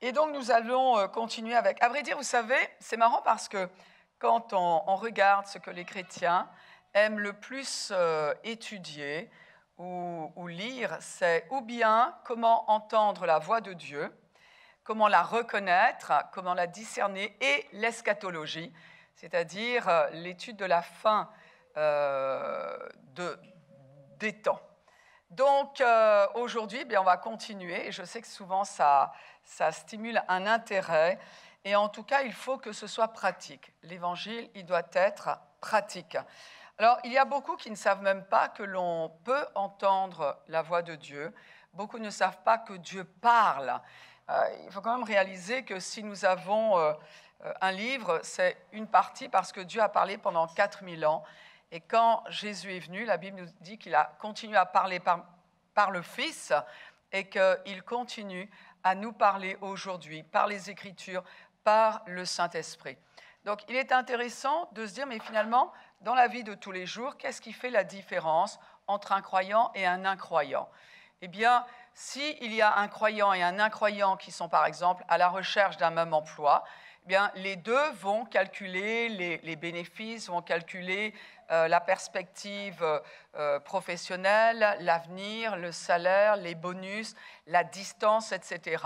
Et donc, nous allons continuer avec... À vrai dire, vous savez, c'est marrant parce que quand on regarde ce que les chrétiens aiment le plus étudier ou lire, c'est ou bien comment entendre la voix de Dieu, comment la reconnaître, comment la discerner, et l'eschatologie, c'est-à-dire l'étude de la fin des temps. Donc, aujourd'hui, on va continuer, et je sais que souvent ça stimule un intérêt, et en tout cas, il faut que ce soit pratique. L'Évangile, il doit être pratique. Alors, il y a beaucoup qui ne savent même pas que l'on peut entendre la voix de Dieu. Beaucoup ne savent pas que Dieu parle. Il faut quand même réaliser que si nous avons un livre, c'est une partie parce que Dieu a parlé pendant 4000 ans. Et quand Jésus est venu, la Bible nous dit qu'il a continué à parler par le Fils et qu'il continue à nous parler aujourd'hui par les Écritures, par le Saint-Esprit. Donc, il est intéressant de se dire, mais finalement, dans la vie de tous les jours, qu'est-ce qui fait la différence entre un croyant et un incroyant? Eh bien, s'il y a un croyant et un incroyant qui sont, par exemple, à la recherche d'un même emploi, eh bien, les deux vont calculer les bénéfices, vont calculer la perspective professionnelle, l'avenir, le salaire, les bonus, la distance, etc.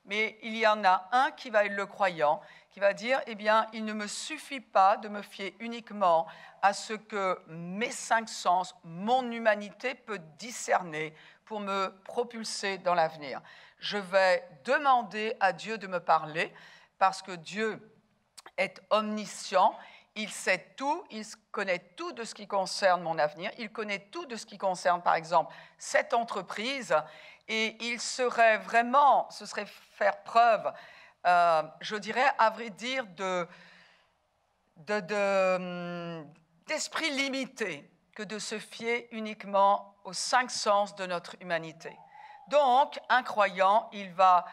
Mais il y en a un qui va être le croyant, qui va dire, eh bien, il ne me suffit pas de me fier uniquement à ce que mes 5 sens, mon humanité peut discerner pour me propulser dans l'avenir. Je vais demander à Dieu de me parler parce que Dieu est omniscient, il sait tout, il connaît tout de ce qui concerne mon avenir, il connaît tout de ce qui concerne, par exemple, cette entreprise, et il serait vraiment, ce serait faire preuve, je dirais, à vrai dire, d'esprit limité que de se fier uniquement aux 5 sens de notre humanité. Donc, un croyant, il va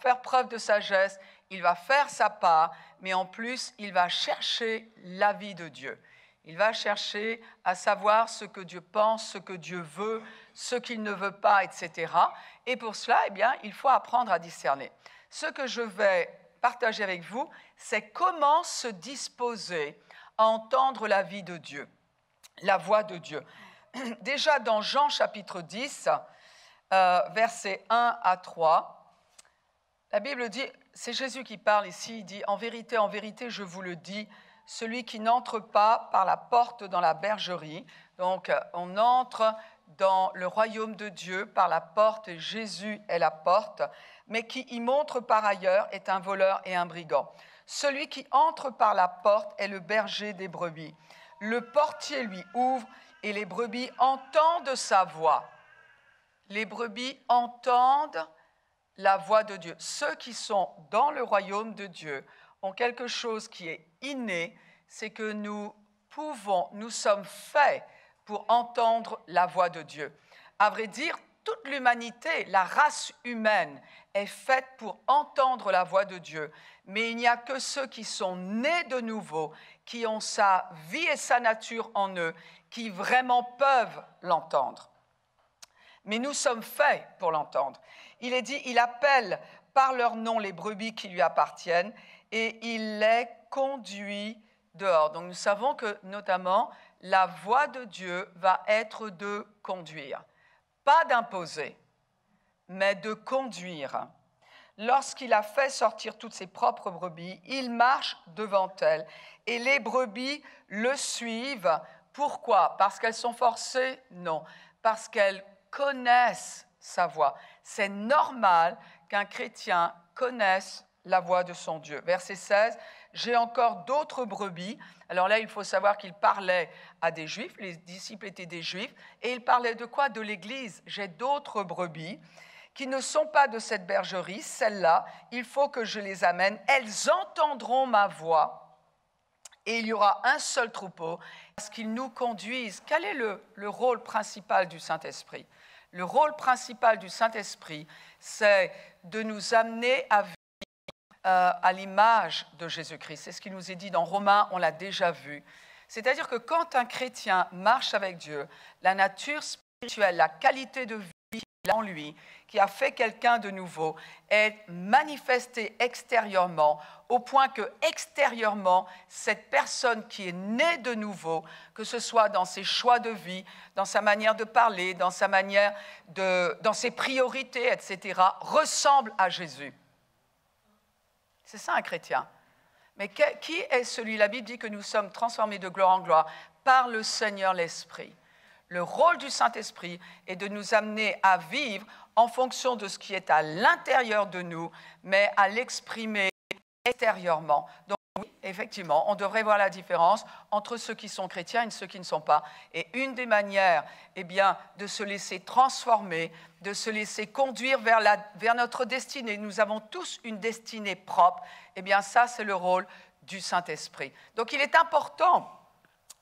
faire preuve de sagesse, il va faire sa part, mais en plus, il va chercher l'avis de Dieu. Il va chercher à savoir ce que Dieu pense, ce que Dieu veut, ce qu'il ne veut pas, etc. Et pour cela, eh bien, il faut apprendre à discerner. Ce que je vais partager avec vous, c'est comment se disposer à entendre la vie de Dieu, la voix de Dieu. Déjà dans Jean chapitre 10, versets 1 à 3, la Bible dit, c'est Jésus qui parle ici, il dit « En vérité, je vous le dis, celui qui n'entre pas par la porte dans la bergerie, donc on entre dans le royaume de Dieu par la porte, et Jésus est la porte, mais qui y montre par ailleurs est un voleur et un brigand. Celui qui entre par la porte est le berger des brebis. Le portier lui ouvre et les brebis entendent sa voix. » Les brebis entendent la voix de Dieu. Ceux qui sont dans le royaume de Dieu ont quelque chose qui est inné, c'est que nous sommes faits pour entendre la voix de Dieu. À vrai dire, toute l'humanité, la race humaine, est faite pour entendre la voix de Dieu. Mais il n'y a que ceux qui sont nés de nouveau, qui ont sa vie et sa nature en eux, qui vraiment peuvent l'entendre. Mais nous sommes faits pour l'entendre. Il est dit, il appelle par leur nom les brebis qui lui appartiennent et il les conduit dehors. Donc nous savons que notamment la voix de Dieu va être de conduire. Pas d'imposer, mais de conduire. Lorsqu'il a fait sortir toutes ses propres brebis, il marche devant elles et les brebis le suivent. Pourquoi? Parce qu'elles sont forcées? Non, parce qu'elles connaissent sa voix. C'est normal qu'un chrétien connaisse la voix de son Dieu. Verset 16, « J'ai encore d'autres brebis. » Alors là, il faut savoir qu'il parlait à des Juifs, les disciples étaient des Juifs, et il parlait de quoi? De l'Église. « J'ai d'autres brebis qui ne sont pas de cette bergerie. Celles-là, il faut que je les amène. Elles entendront ma voix. » Et il y aura un seul troupeau, parce qu'ils nous conduisent. Quel est le rôle principal du Saint-Esprit? Le rôle principal du Saint-Esprit, c'est de nous amener à vivre à l'image de Jésus-Christ. C'est ce qui nous est dit dans Romains, on l'a déjà vu. C'est-à-dire que quand un chrétien marche avec Dieu, la nature spirituelle, la qualité de vie en lui, qui a fait quelqu'un de nouveau, est manifesté extérieurement, au point que extérieurement, cette personne qui est née de nouveau, que ce soit dans ses choix de vie, dans sa manière de parler, dans sa manière dans ses priorités, etc., ressemble à Jésus. C'est ça un chrétien. Mais qui est celui? La Bible dit que nous sommes transformés de gloire en gloire par le Seigneur l'Esprit. Le rôle du Saint-Esprit est de nous amener à vivre en fonction de ce qui est à l'intérieur de nous, mais à l'exprimer extérieurement. Donc oui, effectivement, on devrait voir la différence entre ceux qui sont chrétiens et ceux qui ne sont pas. Et une des manières, de se laisser transformer, de se laisser conduire vers notre destinée, nous avons tous une destinée propre, ça c'est le rôle du Saint-Esprit. Donc il est important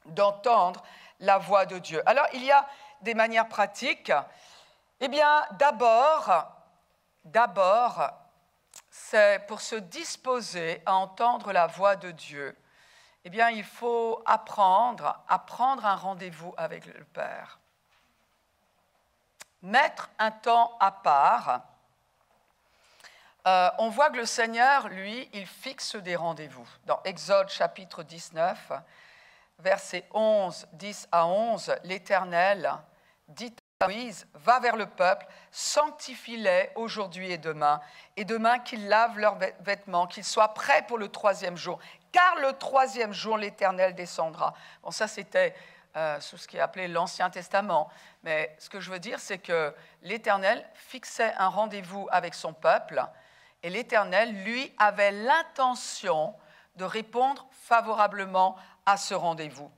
d'entendre la voix de Dieu. Alors, il y a des manières pratiques. D'abord, c'est pour se disposer à entendre la voix de Dieu. Il faut apprendre à prendre un rendez-vous avec le Père. Mettre un temps à part. On voit que le Seigneur, lui, il fixe des rendez-vous. Dans Exode chapitre 19, versets 10 à 11, l'Éternel dit à Moïse, « Va vers le peuple, sanctifie-les aujourd'hui et demain qu'ils lavent leurs vêtements, qu'ils soient prêts pour le 3e jour, car le 3e jour, l'Éternel descendra. » Bon, ça, c'était sous ce qui est appelé l'Ancien Testament. Mais ce que je veux dire, c'est que l'Éternel fixait un rendez-vous avec son peuple, et l'Éternel, lui, avait l'intention de répondre favorablement à ce rendez-vous.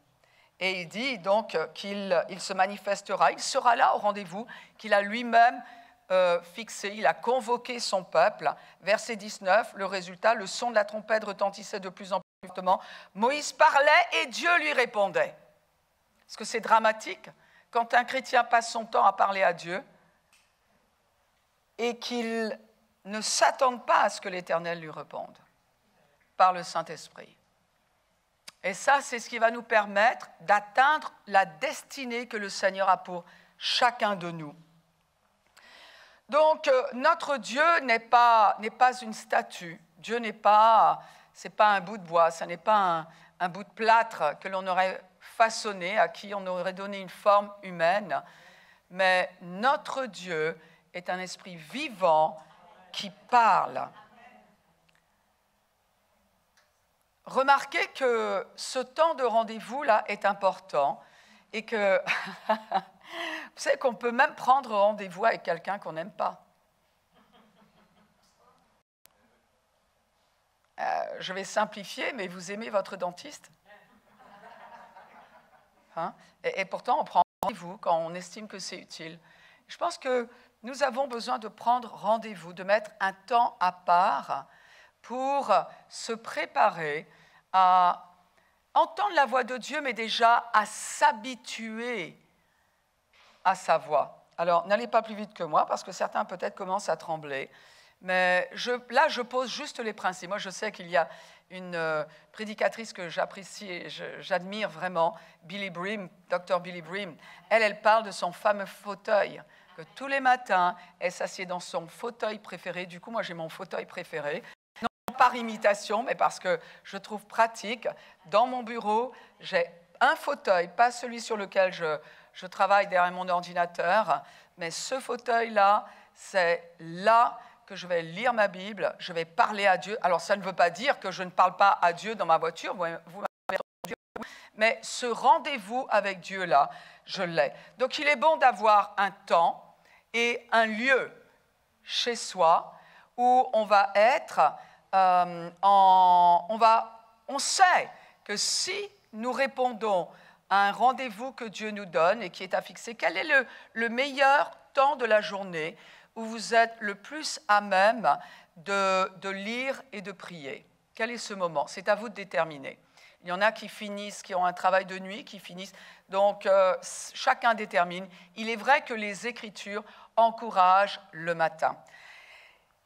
Et il dit donc qu'il se manifestera, il sera là au rendez-vous qu'il a lui-même fixé, il a convoqué son peuple. Verset 19, le résultat, le son de la trompette retentissait de plus en plus fortement. Moïse parlait et Dieu lui répondait. Est-ce que c'est dramatique quand un chrétien passe son temps à parler à Dieu et qu'il ne s'attende pas à ce que l'Éternel lui réponde par le Saint-Esprit? Et ça, c'est ce qui va nous permettre d'atteindre la destinée que le Seigneur a pour chacun de nous. Donc, notre Dieu n'est pas une statue. Dieu c'est pas un bout de bois, ce n'est pas un bout de plâtre que l'on aurait façonné, à qui on aurait donné une forme humaine. Mais notre Dieu est un esprit vivant qui parle. Remarquez que ce temps de rendez-vous-là est important et que vous savez qu'on peut même prendre rendez-vous avec quelqu'un qu'on n'aime pas. Je vais simplifier, mais vous aimez votre dentiste? Et pourtant, on prend rendez-vous quand on estime que c'est utile. Je pense que nous avons besoin de prendre rendez-vous, de mettre un temps à part pour se préparer à entendre la voix de Dieu, mais déjà à s'habituer à sa voix. Alors, n'allez pas plus vite que moi, parce que certains peut-être commencent à trembler, mais là, je pose juste les principes. Moi, je sais qu'il y a une prédicatrice que j'apprécie et j'admire vraiment, Billy Bream, Dr. Billy Bream. Elle parle de son fameux fauteuil, que tous les matins, elle s'assied dans son fauteuil préféré. Du coup, moi, j'ai mon fauteuil préféré. Non par imitation, mais parce que je trouve pratique. Dans mon bureau, j'ai un fauteuil, pas celui sur lequel je travaille derrière mon ordinateur, mais ce fauteuil-là, c'est là que je vais lire ma Bible, je vais parler à Dieu. Alors, ça ne veut pas dire que je ne parle pas à Dieu dans ma voiture, vous m'avez entendu, mais ce rendez-vous avec Dieu-là, je l'ai. Donc, il est bon d'avoir un temps et un lieu chez soi où on va être, on sait que si nous répondons à un rendez-vous que Dieu nous donne et qui est à fixer, quel est le meilleur temps de la journée où vous êtes le plus à même de lire et de prier? Quel est ce moment? C'est à vous de déterminer. Il y en a qui ont un travail de nuit, qui finissent. Donc, chacun détermine. Il est vrai que les Écritures encouragent le matin.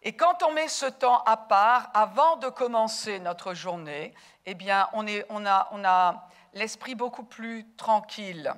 Et quand on met ce temps à part, avant de commencer notre journée, eh bien, on a l'esprit beaucoup plus tranquille.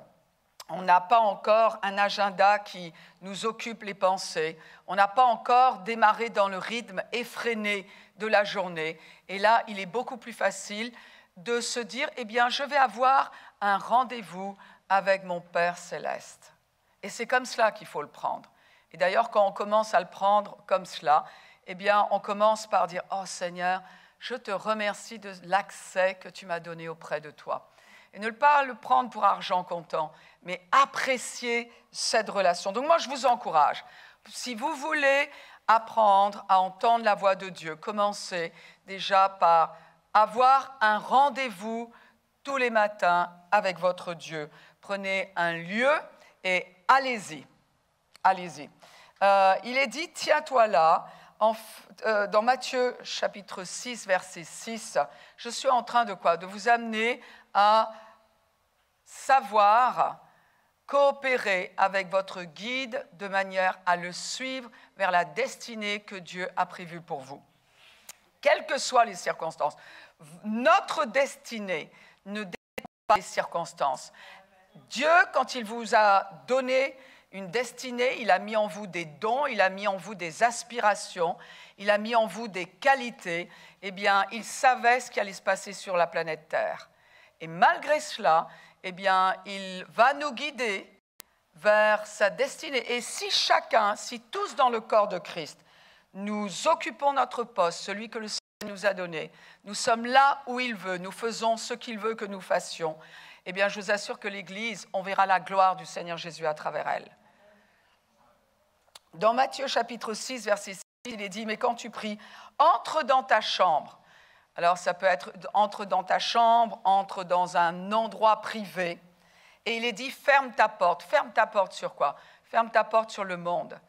On n'a pas encore un agenda qui nous occupe les pensées. On n'a pas encore démarré dans le rythme effréné de la journée. Et là, il est beaucoup plus facile de se dire, eh bien, je vais avoir un rendez-vous avec mon Père céleste. Et c'est comme cela qu'il faut le prendre. Et d'ailleurs, quand on commence à le prendre comme cela, eh bien, on commence par dire, oh Seigneur, je te remercie de l'accès que tu m'as donné auprès de toi. Et ne pas le prendre pour argent comptant, mais apprécier cette relation. Donc moi, je vous encourage. Si vous voulez apprendre à entendre la voix de Dieu, commencez déjà par avoir un rendez-vous tous les matins avec votre Dieu. Prenez un lieu et allez-y. Allez-y. Il est dit, tiens-toi là, dans Matthieu chapitre 6, verset 6, je suis en train de quoi? De vous amener à savoir coopérer avec votre guide de manière à le suivre vers la destinée que Dieu a prévue pour vous. Quelles que soient les circonstances, notre destinée ne dépend pas des circonstances. Dieu, quand il vous a donné une destinée, il a mis en vous des dons, il a mis en vous des aspirations, il a mis en vous des qualités, eh bien, il savait ce qui allait se passer sur la planète Terre. Et malgré cela, eh bien, il va nous guider vers sa destinée. Et si chacun, si tous dans le corps de Christ, nous occupons notre poste, celui que le Seigneur nous a donné, nous sommes là où il veut, nous faisons ce qu'il veut que nous fassions, eh bien, je vous assure que l'Église, on verra la gloire du Seigneur Jésus à travers elle. Dans Matthieu chapitre 6, verset 6, il est dit, mais quand tu pries, entre dans ta chambre. Alors, ça peut être entre dans ta chambre, entre dans un endroit privé. Et il est dit, ferme ta porte. Ferme ta porte sur quoi? Ferme ta porte sur le monde.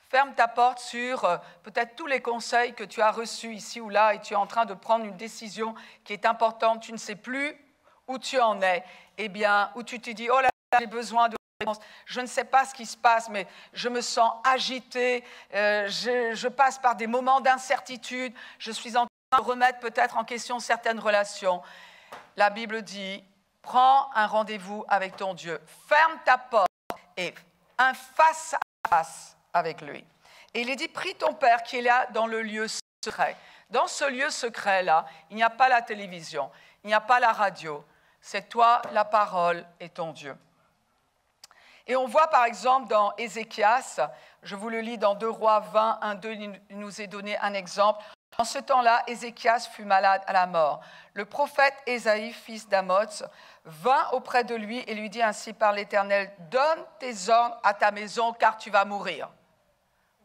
Ferme ta porte sur peut-être tous les conseils que tu as reçus ici ou là et tu es en train de prendre une décision qui est importante. Tu ne sais plus où tu en es. Eh bien, où tu te dis, oh là là, j'ai besoin de réponse. Je ne sais pas ce qui se passe, mais je me sens agitée. Je passe par des moments d'incertitude. Je suis en train de remettre peut-être en question certaines relations. La Bible dit, prends un rendez-vous avec ton Dieu. Ferme ta porte et un face à face avec lui. Et il est dit, prie ton Père qui est là dans le lieu secret. Dans ce lieu secret-là, il n'y a pas la télévision, il n'y a pas la radio. C'est toi, la parole et ton Dieu. Et on voit par exemple dans Ézéchias, je vous le lis dans 2 Rois 20, 1, 2, il nous est donné un exemple. En ce temps-là, Ézéchias fut malade à la mort. Le prophète Ésaïe, fils d'Amoz, vint auprès de lui et lui dit ainsi par l'Éternel, « Donne tes ordres à ta maison car tu vas mourir. »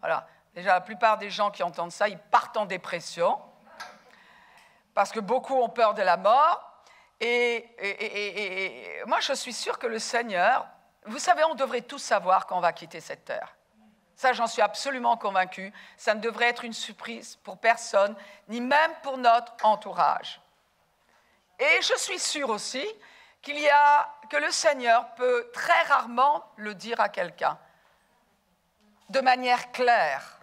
Voilà. Déjà, la plupart des gens qui entendent ça, ils partent en dépression parce que beaucoup ont peur de la mort. Et moi, je suis sûre que le Seigneur, vous savez, on devrait tous savoir quand on va quitter cette terre. Ça, j'en suis absolument convaincue. Ça ne devrait être une surprise pour personne, ni même pour notre entourage. Et je suis sûre aussi que le Seigneur peut très rarement le dire à quelqu'un, de manière claire,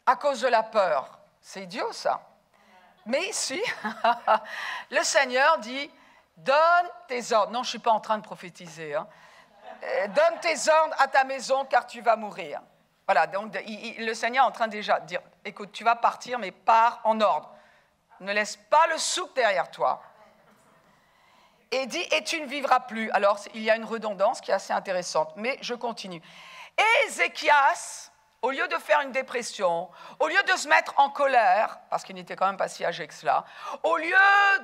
à cause de la peur. C'est idiot, ça. Mais ici, le Seigneur dit, donne tes ordres. Non, je ne suis pas en train de prophétiser, hein. Donne tes ordres à ta maison car tu vas mourir. Voilà, donc le Seigneur est en train déjà de dire, écoute, tu vas partir, mais pars en ordre. Ne laisse pas le souk derrière toi. Et dit, et tu ne vivras plus. Alors, il y a une redondance qui est assez intéressante, mais je continue. Et Ézéchias, au lieu de faire une dépression, au lieu de se mettre en colère, parce qu'il n'était quand même pas si âgé que cela, au lieu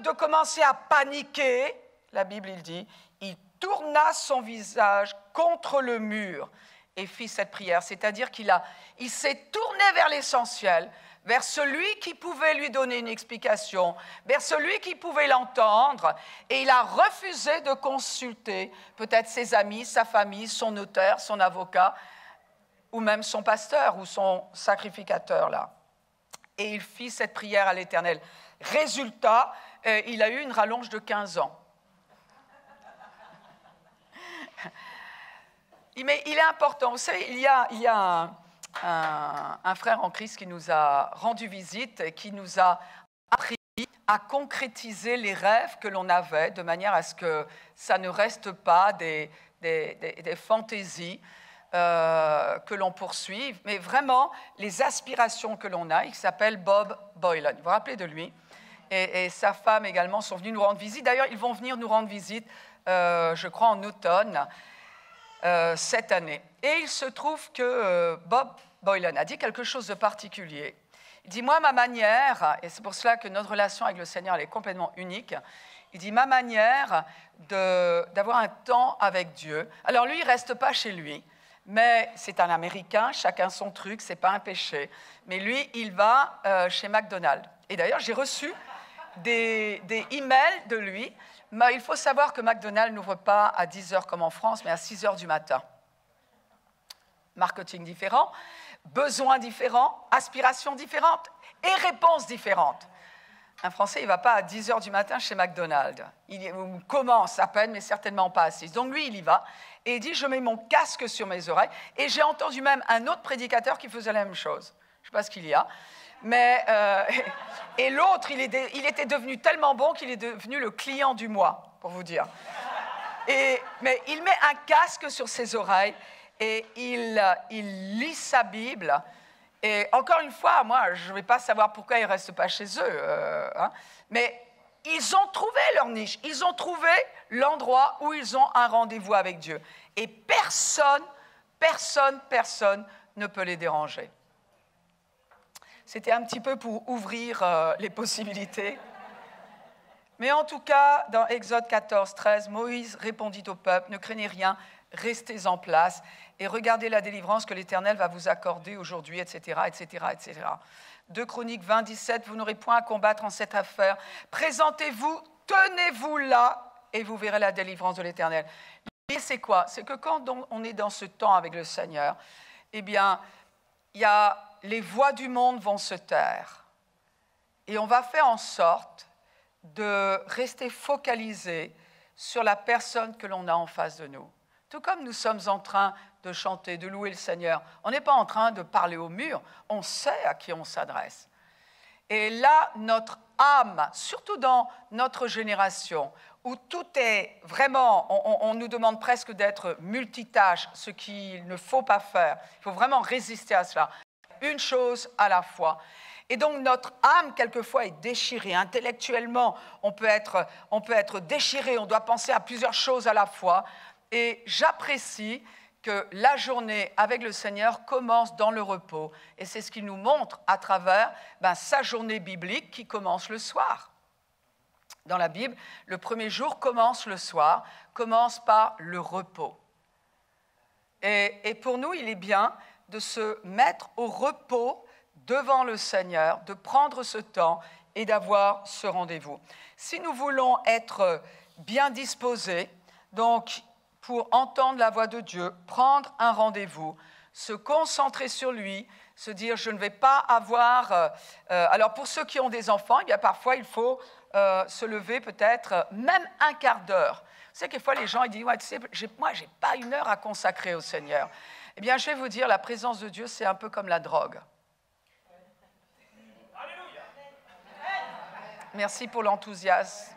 de commencer à paniquer, la Bible, il dit, il tourna son visage contre le mur et fit cette prière. C'est-à-dire il s'est tourné vers l'essentiel, vers celui qui pouvait lui donner une explication, vers celui qui pouvait l'entendre, et il a refusé de consulter peut-être ses amis, sa famille, son notaire, son avocat, ou même son pasteur ou son sacrificateur là. Et il fit cette prière à l'Éternel. Résultat, il a eu une rallonge de 15 ans. Mais il est important, vous savez, il y a un frère en Christ qui nous a rendu visite et qui nous a appris à concrétiser les rêves que l'on avait de manière à ce que ça ne reste pas des des fantaisies que l'on poursuit, mais vraiment les aspirations que l'on a. Il s'appelle Bob Boilen. Vous vous rappelez de lui? Et sa femme également sont venus nous rendre visite. D'ailleurs, ils vont venir nous rendre visite, je crois, en automne cette année. Et il se trouve que Bob Boilen a dit quelque chose de particulier. Il dit, moi, ma manière, et c'est pour cela que notre relation avec le Seigneur elle est complètement unique, il dit, ma manière d'avoir un temps avec Dieu. Alors lui, il ne reste pas chez lui, mais c'est un Américain, chacun son truc, ce n'est pas un péché. Mais lui, il va chez McDonald's. Et d'ailleurs, j'ai reçu des emails de lui. Mais il faut savoir que McDonald's n'ouvre pas à 10 heures comme en France, mais à 6 heures du matin. Marketing différent, besoins différents, aspirations différentes et réponses différentes. Un Français, il ne va pas à 10 heures du matin chez McDonald's. Il commence à peine, mais certainement pas à 6. Donc lui, il y va et il dit, je mets mon casque sur mes oreilles. Et j'ai entendu même un autre prédicateur qui faisait la même chose. Je ne sais pas ce qu'il y a. Mais, et l'autre, il était devenu tellement bon qu'il est devenu le client du mois, pour vous dire. Mais il met un casque sur ses oreilles et il lit sa Bible. Et encore une fois, moi, je ne vais pas savoir pourquoi ils ne restent pas chez eux. Mais ils ont trouvé leur niche. Ils ont trouvé l'endroit où ils ont un rendez-vous avec Dieu. Et personne ne peut les déranger. C'était un petit peu pour ouvrir les possibilités. Mais en tout cas, dans Exode 14, 13, Moïse répondit au peuple, « Ne craignez rien, restez en place et regardez la délivrance que l'Éternel va vous accorder aujourd'hui, etc., etc., etc. » 2 Chroniques 20, 17, « Vous n'aurez point à combattre en cette affaire. Présentez-vous, tenez-vous là et vous verrez la délivrance de l'Éternel. » L'idée, c'est quoi? C'est que quand on est dans ce temps avec le Seigneur, eh bien, les voix du monde vont se taire. Et on va faire en sorte de rester focalisé sur la personne que l'on a en face de nous. Tout comme nous sommes en train de chanter, de louer le Seigneur, on n'est pas en train de parler au mur, on sait à qui on s'adresse. Et là, notre âme, surtout dans notre génération, où tout est vraiment, on nous demande presque d'être multitâche, ce qu'il ne faut pas faire. Il faut vraiment résister à cela. Une chose à la fois. Et donc notre âme, quelquefois, est déchirée. Intellectuellement, on peut être déchiré, on doit penser à plusieurs choses à la fois. Et j'apprécie que la journée avec le Seigneur commence dans le repos. Et c'est ce qu'il nous montre à travers sa journée biblique qui commence le soir. Dans la Bible, le premier jour commence le soir, commence par le repos. Et pour nous, il est bien de se mettre au repos devant le Seigneur, de prendre ce temps et d'avoir ce rendez-vous. Si nous voulons être bien disposés, donc pour entendre la voix de Dieu, prendre un rendez-vous, se concentrer sur lui, se dire je ne vais pas avoir... alors pour ceux qui ont des enfants, eh bien parfois il faut se lever peut-être même un quart d'heure. Vous savez, quelquefois les gens ils disent ouais, tu sais, moi je n'ai pas une heure à consacrer au Seigneur. Eh bien je vais vous dire, la présence de Dieu c'est un peu comme la drogue. Merci pour l'enthousiasme.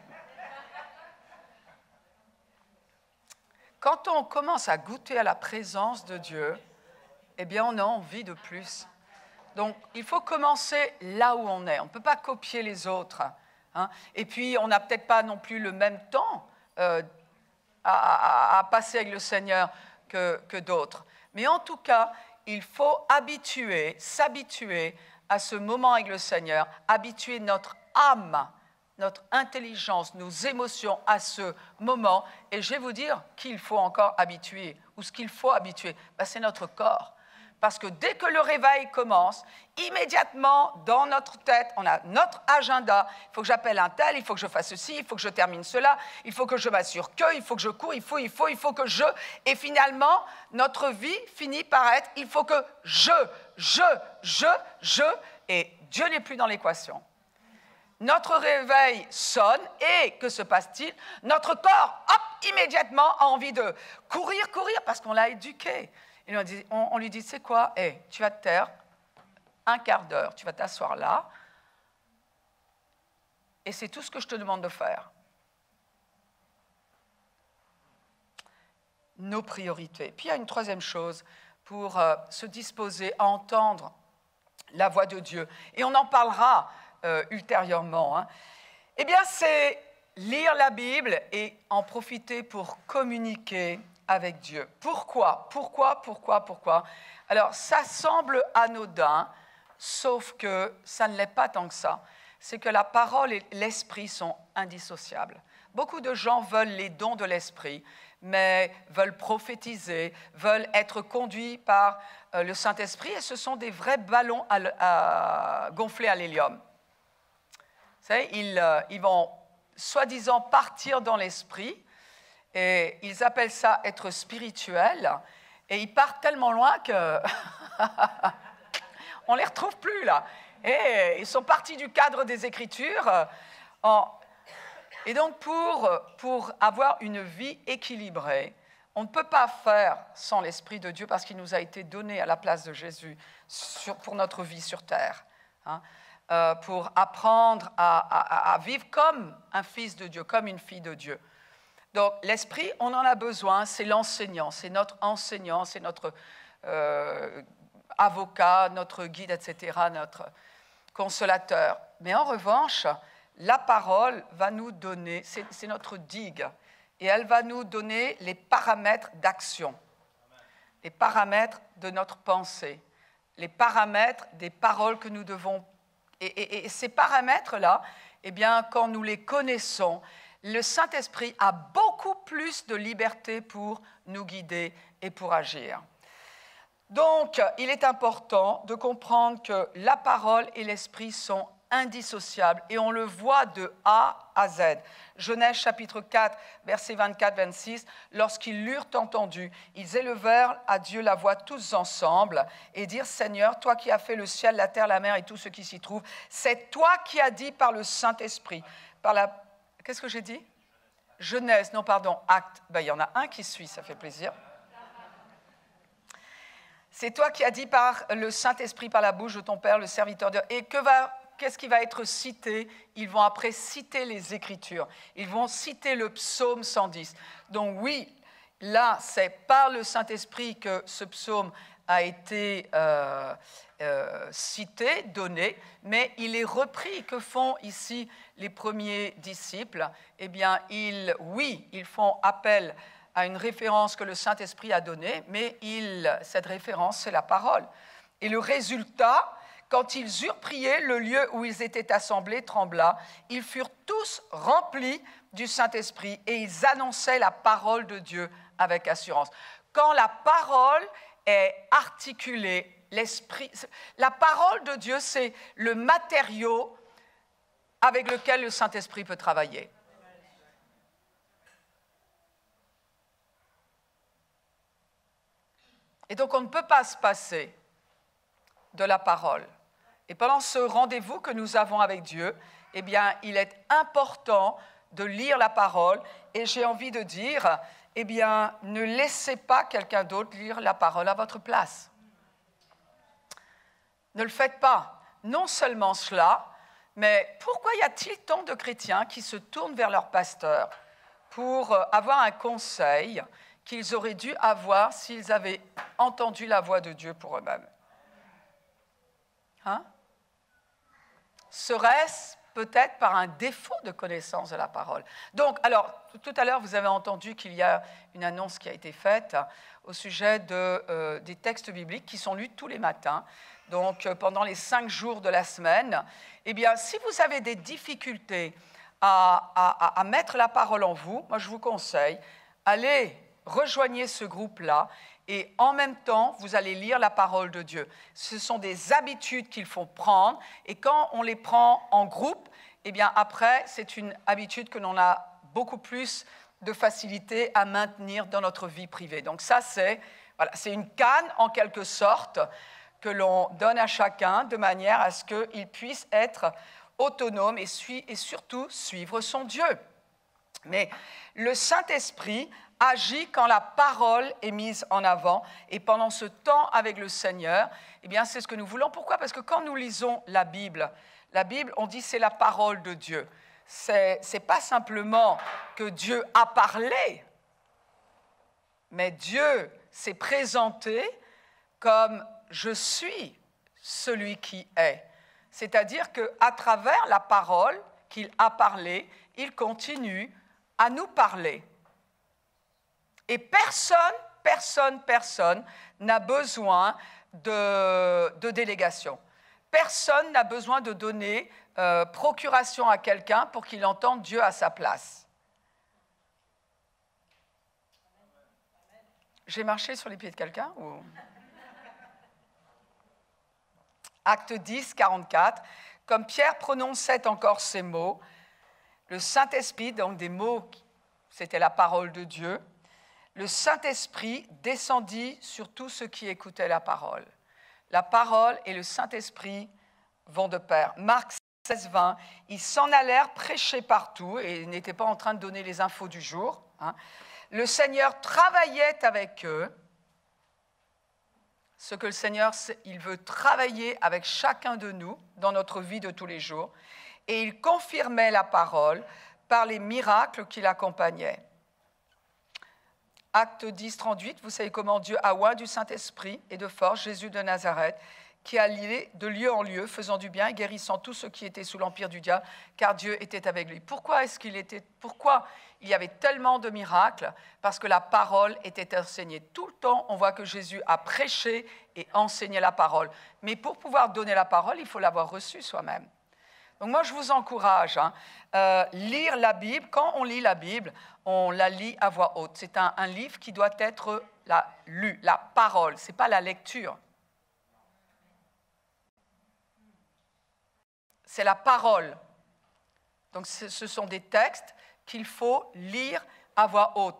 Quand on commence à goûter à la présence de Dieu, eh bien, on a envie de plus. Donc, il faut commencer là où on est. On ne peut pas copier les autres. Hein. Et puis, on n'a peut-être pas non plus le même temps à passer avec le Seigneur que d'autres. Mais en tout cas, il faut s'habituer à ce moment avec le Seigneur, habituer notre âme, notre intelligence, nos émotions à ce moment. Et je vais vous dire qu'il faut encore habituer, ou ce qu'il faut habituer, c'est notre corps. Parce que dès que le réveil commence, immédiatement, dans notre tête, on a notre agenda. Il faut que j'appelle un tel, il faut que je fasse ceci, il faut que je termine cela, il faut que je m'assure que, il faut que je cours, il faut que je... Et finalement, notre vie finit par être, il faut que et Dieu n'est plus dans l'équation. Notre réveil sonne et que se passe-t-il? Notre corps, hop, immédiatement a envie de courir parce qu'on l'a éduqué. Et on lui dit, c'est quoi? Tu vas te taire un quart d'heure, tu vas t'asseoir là et c'est tout ce que je te demande de faire. nos priorités. Puis il y a une troisième chose pour se disposer à entendre la voix de Dieu. Et on en parlera ultérieurement. Hein. Eh bien, c'est lire la Bible et en profiter pour communiquer avec Dieu. Pourquoi ? Alors, ça semble anodin, sauf que ça ne l'est pas tant que ça. C'est que la parole et l'esprit sont indissociables. Beaucoup de gens veulent les dons de l'esprit, mais veulent prophétiser, veulent être conduits par le Saint-Esprit, et ce sont des vrais ballons gonflés à l'hélium. Vous savez, ils vont soi-disant partir dans l'esprit, et ils appellent ça être spirituel, et ils partent tellement loin que on ne les retrouve plus là. Et ils sont partis du cadre des Écritures. Et donc, pour avoir une vie équilibrée, on ne peut pas faire sans l'Esprit de Dieu parce qu'il nous a été donné à la place de Jésus pour notre vie sur terre. Hein, pour apprendre à vivre comme un fils de Dieu, comme une fille de Dieu. Donc, l'Esprit, on en a besoin, c'est l'enseignant, c'est notre enseignant, c'est notre avocat, notre guide, etc., notre consolateur. Mais en revanche, la parole va nous donner, c'est notre digue, et elle va nous donner les paramètres d'action, les paramètres de notre pensée, les paramètres des paroles que nous devons. Et ces paramètres-là, eh bien, quand nous les connaissons, le Saint-Esprit a beaucoup plus de liberté pour nous guider et pour agir. Donc, il est important de comprendre que la parole et l'esprit sont indissociables et on le voit de A à Z. Genèse chapitre 4, versets 24-26, lorsqu'ils l'eurent entendu, ils élevèrent à Dieu la voix tous ensemble et dirent « Seigneur, toi qui as fait le ciel, la terre, la mer et tout ce qui s'y trouve, c'est toi qui as dit par le Saint-Esprit, par la... » Qu'est-ce que j'ai dit ? Genèse, non pardon, Acte. Ben, il y en a un qui suit, ça fait plaisir. C'est toi qui as dit par le Saint-Esprit, par la bouche de ton Père, le serviteur de... Et qu'est-ce qui va être cité ? Ils vont après citer les Écritures. Ils vont citer le psaume 110. Donc oui, là, c'est par le Saint-Esprit que ce psaume a été cité, donné, mais il est repris. Que font ici les premiers disciples ? Eh bien, ils font appel à une référence que le Saint-Esprit a donnée, mais cette référence, c'est la parole. Et le résultat, quand ils eurent prié, le lieu où ils étaient assemblés trembla. Ils furent tous remplis du Saint-Esprit et ils annonçaient la parole de Dieu avec assurance. Quand la parole est articulée, la parole de Dieu, c'est le matériau avec lequel le Saint-Esprit peut travailler. Et donc, on ne peut pas se passer de la parole. Et pendant ce rendez-vous que nous avons avec Dieu, eh bien, il est important de lire la parole. Et j'ai envie de dire, eh bien, ne laissez pas quelqu'un d'autre lire la parole à votre place. Ne le faites pas. Non seulement cela, mais pourquoi y a-t-il tant de chrétiens qui se tournent vers leur pasteur pour avoir un conseil qu'ils auraient dû avoir s'ils avaient entendu la voix de Dieu pour eux-mêmes? Hein? Serait-ce peut-être par un défaut de connaissance de la parole? Donc, alors, tout à l'heure, vous avez entendu qu'il y a une annonce qui a été faite au sujet des textes bibliques qui sont lus tous les matins, donc pendant les 5 jours de la semaine. Eh bien, si vous avez des difficultés à mettre la parole en vous, moi, je vous conseille, allez, rejoignez ce groupe-là et en même temps, vous allez lire la parole de Dieu. Ce sont des habitudes qu'il faut prendre et quand on les prend en groupe, eh bien après, c'est une habitude que l'on a beaucoup plus de facilité à maintenir dans notre vie privée. Donc ça, c'est une canne en quelque sorte que l'on donne à chacun de manière à ce qu'il puisse être autonome et surtout suivre son Dieu. Mais le Saint-Esprit agit quand la parole est mise en avant. Et pendant ce temps avec le Seigneur, eh bien, c'est ce que nous voulons. Pourquoi ? Parce que quand nous lisons la Bible, on dit c'est la parole de Dieu. C'est pas simplement que Dieu a parlé, mais Dieu s'est présenté comme « je suis celui qui est ». C'est-à-dire qu'à travers la parole qu'il a parlée, il continue à nous parler. Et personne n'a besoin de délégation. Personne n'a besoin de donner procuration à quelqu'un pour qu'il entende Dieu à sa place. J'ai marché sur les pieds de quelqu'un ou... Acte 10, 44. Comme Pierre prononçait encore ces mots, le Saint-Esprit, donc des mots, c'était la parole de Dieu, le Saint-Esprit descendit sur tous ceux qui écoutaient la parole. La parole et le Saint-Esprit vont de pair. Marc 16, 20, ils s'en allèrent prêcher partout et ils n'étaient pas en train de donner les infos du jour. Le Seigneur travaillait avec eux. Ce que le Seigneur, il veut travailler avec chacun de nous dans notre vie de tous les jours. Et il confirmait la parole par les miracles qui l'accompagnaient. Acte 10, 38, vous savez comment Dieu a oint du Saint-Esprit et de force Jésus de Nazareth, qui allait de lieu en lieu, faisant du bien et guérissant tous ceux qui étaient sous l'empire du diable, car Dieu était avec lui. Pourquoi il y avait tellement de miracles? Parce que la parole était enseignée. Tout le temps, on voit que Jésus a prêché et enseigné la parole. Mais pour pouvoir donner la parole, il faut l'avoir reçue soi-même. Donc moi, je vous encourage, lire la Bible. Quand on lit la Bible, on la lit à voix haute. C'est un livre qui doit être lu, la parole, ce n'est pas la lecture. C'est la parole. Donc ce sont des textes qu'il faut lire à voix haute.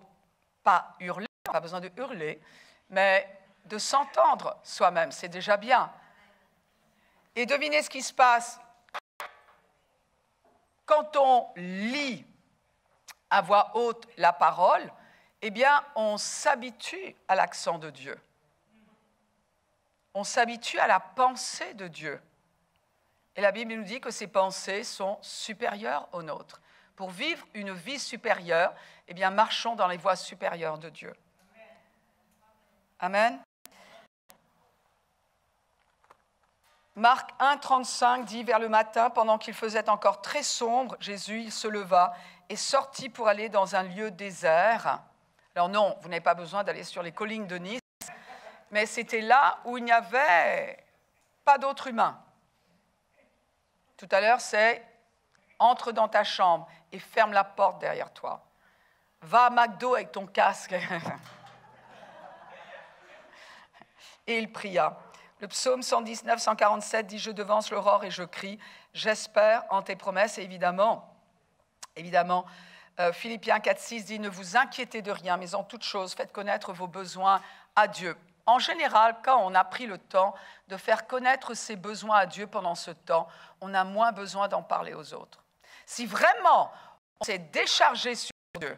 Pas hurler, pas besoin de hurler, mais de s'entendre soi-même, c'est déjà bien. Et devinez ce qui se passe. Quand on lit à voix haute la parole, eh bien, on s'habitue à l'accent de Dieu. On s'habitue à la pensée de Dieu. Et la Bible nous dit que ces pensées sont supérieures aux nôtres. Pour vivre une vie supérieure, eh bien, marchons dans les voies supérieures de Dieu. Amen. Marc 1, 35 dit, vers le matin, pendant qu'il faisait encore très sombre, Jésus il se leva et sortit pour aller dans un lieu désert. Alors non, vous n'avez pas besoin d'aller sur les collines de Nice, mais c'était là où il n'y avait pas d'autres humains. Tout à l'heure, c'est entre dans ta chambre et ferme la porte derrière toi. Va à McDo avec ton casque. Et il pria. Le psaume 119, 147 dit « Je devance l'aurore et je crie, j'espère en tes promesses. » Et évidemment, Philippiens 4, 6 dit « Ne vous inquiétez de rien, mais en toute chose, faites connaître vos besoins à Dieu. » En général, quand on a pris le temps de faire connaître ses besoins à Dieu pendant ce temps, on a moins besoin d'en parler aux autres. Si vraiment on s'est déchargé sur Dieu,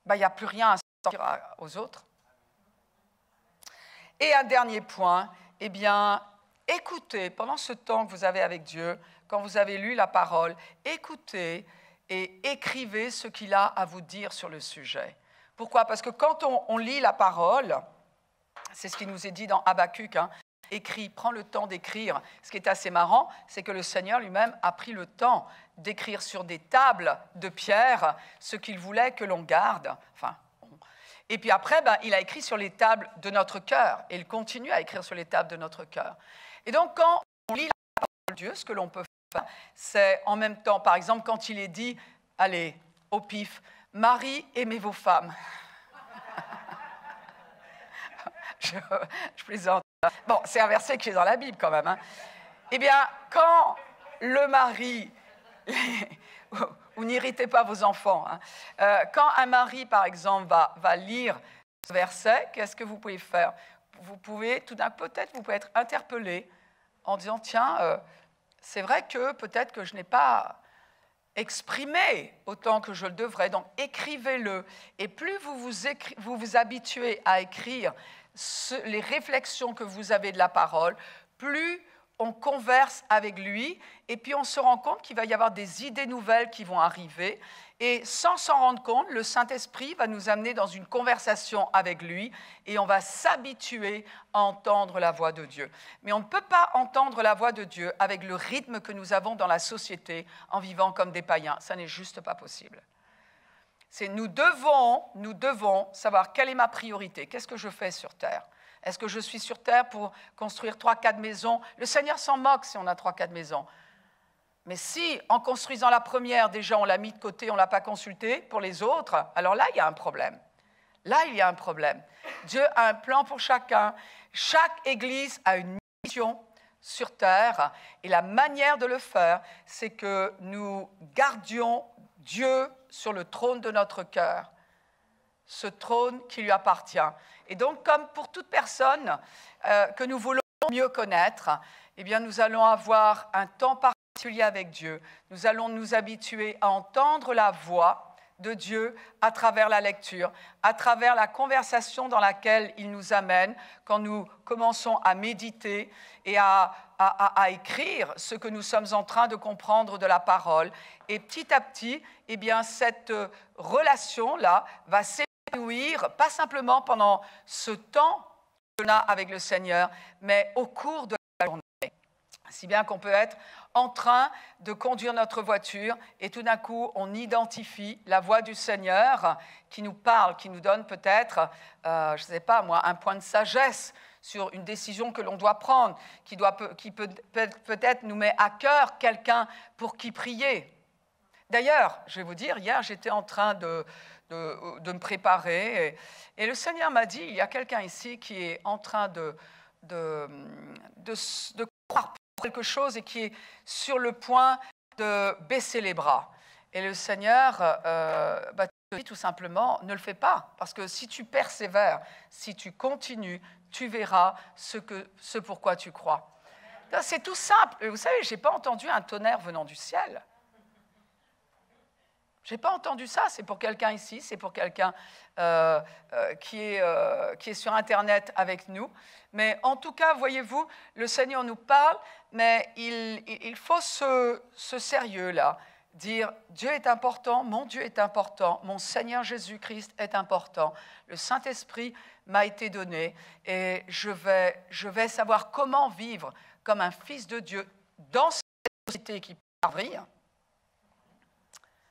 il n'y a plus rien à sortir aux autres. Et un dernier point, eh bien, écoutez, pendant ce temps que vous avez avec Dieu, quand vous avez lu la parole, écoutez et écrivez ce qu'il a à vous dire sur le sujet. Pourquoi? Parce que quand on lit la parole, c'est ce qui nous est dit dans Habakkuk, écris, prends le temps d'écrire. Ce qui est assez marrant, c'est que le Seigneur lui-même a pris le temps d'écrire sur des tables de pierre ce qu'il voulait que l'on garde. Et puis après, il a écrit sur les tables de notre cœur, et il continue à écrire sur les tables de notre cœur. Et donc, quand on lit la parole de Dieu, ce que l'on peut faire, c'est en même temps, par exemple, quand il est dit, allez, au pif, « Marie, aimez vos femmes ». Je plaisante. Bon, c'est un verset qui est dans la Bible quand même. Eh bien, quand le mari, ou n'irritez pas vos enfants, quand un mari, par exemple, va lire ce verset, qu'est-ce que vous pouvez faire? Vous pouvez, tout d'un coup, peut-être, vous pouvez être interpellé en disant, tiens, c'est vrai que peut-être que je n'ai pas exprimé autant que je le devrais, donc écrivez-le. Et plus vous vous habituez à écrire les réflexions que vous avez de la parole, plus on converse avec lui, et puis on se rend compte qu'il va y avoir des idées nouvelles qui vont arriver. Et sans s'en rendre compte, le Saint-Esprit va nous amener dans une conversation avec lui, et on va s'habituer à entendre la voix de Dieu. Mais on ne peut pas entendre la voix de Dieu avec le rythme que nous avons dans la société en vivant comme des païens. Ça n'est juste pas possible. Nous devons savoir quelle est ma priorité. Qu'est-ce que je fais sur terre? Est-ce que je suis sur terre pour construire 3-4 maisons? Le Seigneur s'en moque si on a 3-4 maisons. Mais si, en construisant la première, déjà on l'a mis de côté, on ne l'a pas consulté pour les autres, alors là, il y a un problème. Là, il y a un problème. Dieu a un plan pour chacun. Chaque Église a une mission sur terre. Et la manière de le faire, c'est que nous gardions Dieu sur le trône de notre cœur, ce trône qui lui appartient. Et donc, comme pour toute personne que nous voulons mieux connaître, eh bien, nous allons avoir un temps particulier avec Dieu. Nous allons nous habituer à entendre la voix de Dieu à travers la lecture, à travers la conversation dans laquelle il nous amène quand nous commençons à méditer et à écrire ce que nous sommes en train de comprendre de la parole. Et petit à petit, eh bien, cette relation-là va s'épanouir, pas simplement pendant ce temps qu'on a avec le Seigneur, mais au cours de la journée. Si bien qu'on peut être en train de conduire notre voiture et tout d'un coup, on identifie la voix du Seigneur qui nous parle, qui nous donne peut-être, je ne sais pas moi, un point de sagesse sur une décision que l'on doit prendre, qui peut-être nous met à cœur quelqu'un pour qui prier. D'ailleurs, je vais vous dire, hier, j'étais en train de me préparer et le Seigneur m'a dit, il y a quelqu'un ici qui est en train de croire quelque chose et qui est sur le point de baisser les bras. Et le Seigneur te dit tout simplement, ne le fais pas, parce que si tu persévères, si tu continues, tu verras ce pourquoi tu crois. C'est tout simple. Vous savez, je n'ai pas entendu un tonnerre venant du ciel. Je n'ai pas entendu ça, c'est pour quelqu'un ici, c'est pour quelqu'un qui est sur Internet avec nous. Mais en tout cas, voyez-vous, le Seigneur nous parle, mais il faut ce sérieux-là. Dire, Dieu est important, mon Dieu est important, mon Seigneur Jésus-Christ est important, le Saint-Esprit m'a été donné et je vais savoir comment vivre comme un fils de Dieu dans cette société qui peut parvenir.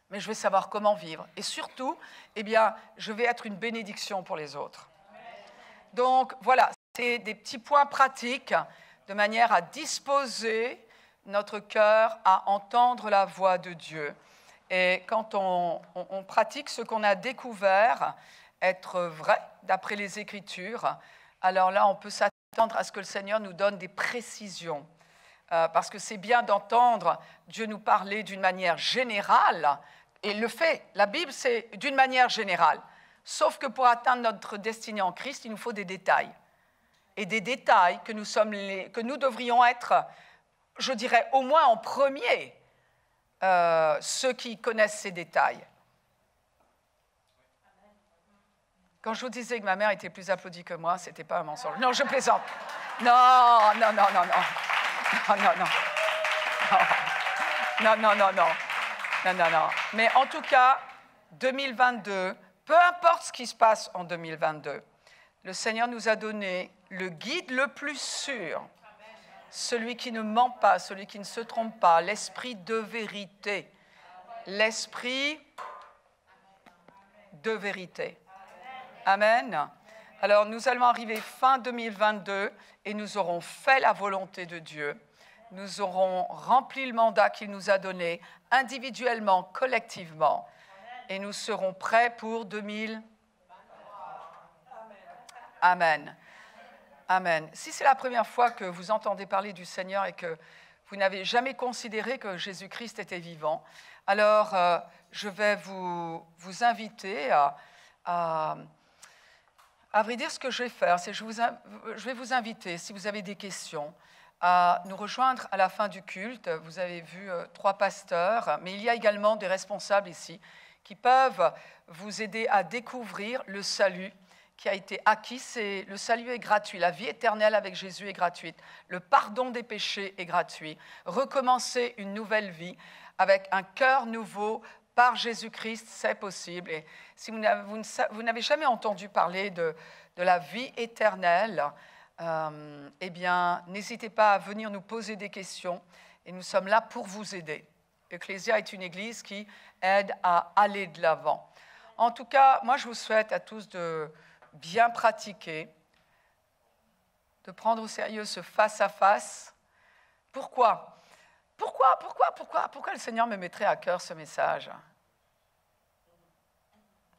Mais je vais savoir comment vivre. Et surtout, eh bien, je vais être une bénédiction pour les autres. Donc, voilà, c'est des petits points pratiques de manière à disposer notre cœur à entendre la voix de Dieu. Et quand on pratique ce qu'on a découvert être vrai, d'après les Écritures, alors là, on peut s'attendre à ce que le Seigneur nous donne des précisions. Parce que c'est bien d'entendre Dieu nous parler d'une manière générale, et il le fait. La Bible, c'est d'une manière générale. Sauf que pour atteindre notre destinée en Christ, il nous faut des détails. Et des détails que nous devrions être, je dirais, au moins en premier, ceux qui connaissent ces détails. Quand je vous disais que ma mère était plus applaudie que moi, ce n'était pas un mensonge. Non, je plaisante. Non. Non. Mais en tout cas, 2022, peu importe ce qui se passe en 2022, le Seigneur nous a donné le guide le plus sûr, celui qui ne ment pas, celui qui ne se trompe pas, l'esprit de vérité. L'esprit de vérité. Amen. Alors, nous allons arriver fin 2022 et nous aurons fait la volonté de Dieu. Nous aurons rempli le mandat qu'il nous a donné, individuellement, collectivement. Et nous serons prêts pour 2000. Amen. Amen. Si c'est la première fois que vous entendez parler du Seigneur et que vous n'avez jamais considéré que Jésus-Christ était vivant, alors je vais vous inviter à vrai dire, ce que je vais faire, c'est que je vais vous inviter, si vous avez des questions, à nous rejoindre à la fin du culte. Vous avez vu 3 pasteurs, mais il y a également des responsables ici qui peuvent vous aider à découvrir le salut qui a été acquis, c'est le salut est gratuit, la vie éternelle avec Jésus est gratuite, le pardon des péchés est gratuit, recommencer une nouvelle vie avec un cœur nouveau par Jésus-Christ, c'est possible. Et si vous n'avez jamais entendu parler de la vie éternelle, eh bien, n'hésitez pas à venir nous poser des questions et nous sommes là pour vous aider. Ecclésia est une église qui aide à aller de l'avant. En tout cas, moi, je vous souhaite à tous de bien pratiquer, de prendre au sérieux ce face-à-face. Pourquoi le Seigneur me mettrait à cœur ce message?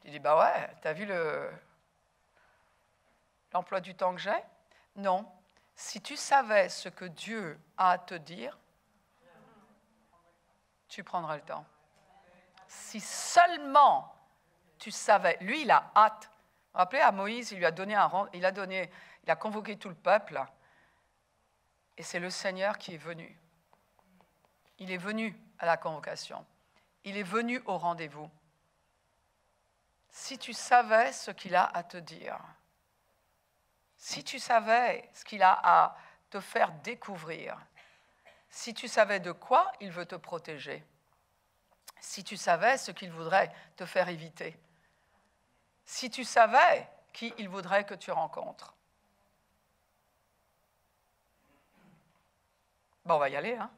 Tu dis, bah ouais, t'as vu l'emploi du temps que j'ai? Non. Si tu savais ce que Dieu a à te dire, tu prendrais le temps. Si seulement tu savais, lui, il a hâte. Vous vous rappelez, à Moïse, il a convoqué tout le peuple, et c'est le Seigneur qui est venu. Il est venu à la convocation. Il est venu au rendez-vous. Si tu savais ce qu'il a à te dire, si tu savais ce qu'il a à te faire découvrir, si tu savais de quoi il veut te protéger, si tu savais ce qu'il voudrait te faire éviter, si tu savais qui il voudrait que tu rencontres. Bon, on va y aller, hein?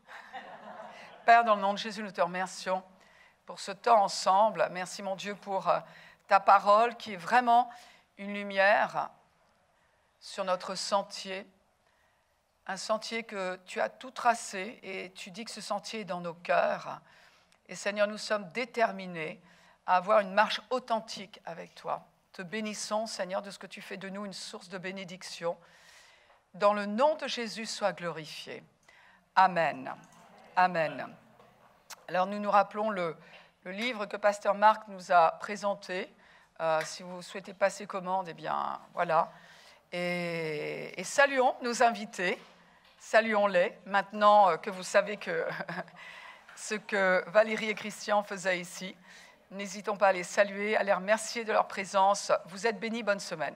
Père, dans le nom de Jésus, nous te remercions pour ce temps ensemble. Merci, mon Dieu, pour ta parole qui est vraiment une lumière sur notre sentier, un sentier que tu as tout tracé et tu dis que ce sentier est dans nos cœurs. Et Seigneur, nous sommes déterminés à avoir une marche authentique avec toi. Te bénissons, Seigneur, de ce que tu fais de nous une source de bénédiction. Dans le nom de Jésus, sois glorifié. Amen. Amen. Alors nous nous rappelons le livre que Pasteur Marc nous a présenté. Si vous souhaitez passer commande, eh bien voilà. Et saluons nos invités, saluons-les, maintenant que vous savez que ce que Valérie et Christian faisaient ici. N'hésitons pas à les saluer, à les remercier de leur présence. Vous êtes bénis, bonne semaine.